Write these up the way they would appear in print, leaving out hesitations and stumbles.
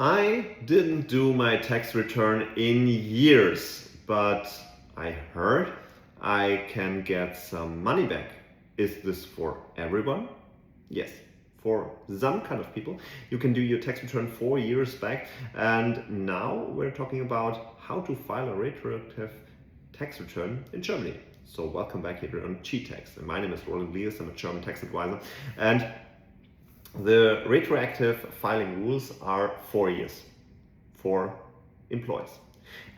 I didn't do my tax return in years, but I heard I can get some money back. Is this for everyone? Yes, for some kind of people. You can do your tax return 4 years back, and now we're talking about how to file a retroactive tax return in Germany. So welcome back here on Cheat Tax. And my name is Roland. Elias. I'm a German tax advisor, and the retroactive filing rules are 4 years for employees.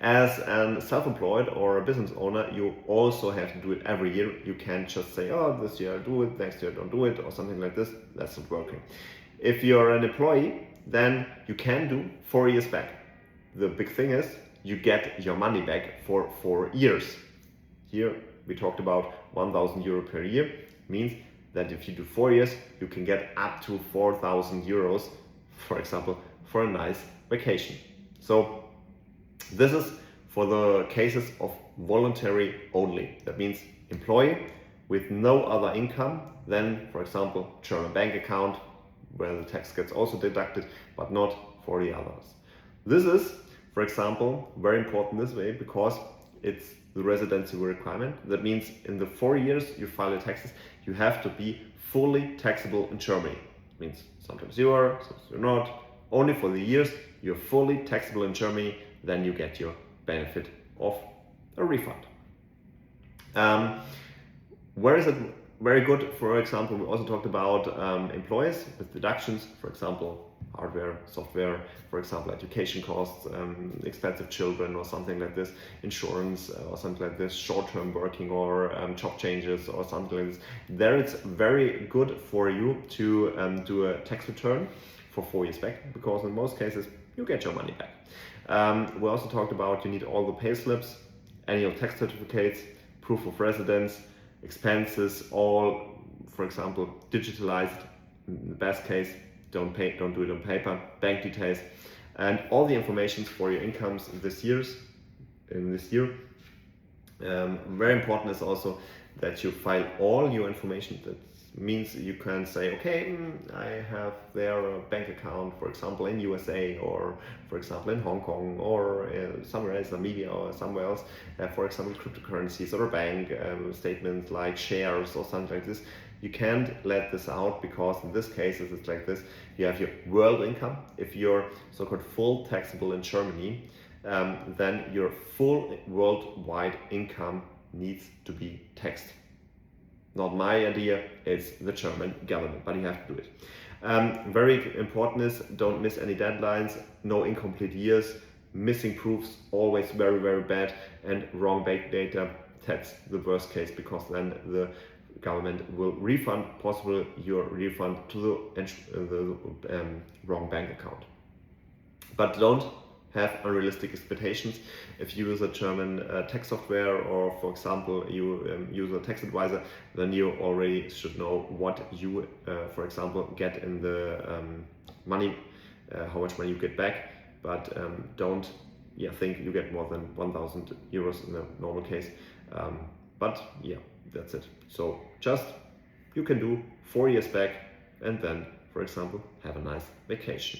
As a self-employed or a business owner, you also have to do it every year. You can't just say, oh, this year I do it, next year I don't do it, or something like this. That's not working. If you're an employee, then you can do 4 years back. The big thing is you get your money back for 4 years. Here we talked about 1,000 euro per year. Means that if you do 4 years, you can get up to 4,000 euros, for example, for a nice vacation. So this is for the cases of voluntary only. That means employee with no other income than, for example, German bank account, where the tax gets also deducted, but not for the others. This is, for example, very important this way because it's the residency requirement. That means in the 4 years you file your taxes, you have to be fully taxable in Germany. It means sometimes you are, sometimes you're not. Only for the years you're fully taxable in Germany, then you get your benefit of a refund. Where is it very good? For example, we also talked about employees with deductions, for example, hardware, software, for example, education costs, expensive children or something like this, insurance or something like this, short-term working or job changes or something like this. There it's very good for you to do a tax return for 4 years back, because in most cases you get your money back. We also talked about you need all the pay slips, annual tax certificates, proof of residence, expenses, all, for example, digitalized. In the best case, don't do it on paper, bank details, and all the information for your incomes in this year. Very important is also that you file all your information. That means you can say, okay, I have there a bank account, for example, in USA, or for example in Hong Kong, or somewhere else, Namibia, or somewhere else, for example, cryptocurrencies, or a bank statement like shares or something like this. You can't let this out because in this case it's like this. You have your world income. If you're so-called full taxable in Germany, then your full worldwide income needs to be taxed. Not my idea, it's the German government, but you have to do it. Very important is don't miss any deadlines, no incomplete years, missing proofs, always very, very bad, and wrong bank data. That's the worst case, because then the government will refund your refund to the wrong bank account. But don't have unrealistic expectations. If you use a German tax software, or for example you use a tax advisor, then you already should know what you for example get in the money, how much money you get back, but don't think you get more than 1,000 euros in a normal case. But yeah, that's it. So just you can do 4 years back, and then, for example, have a nice vacation.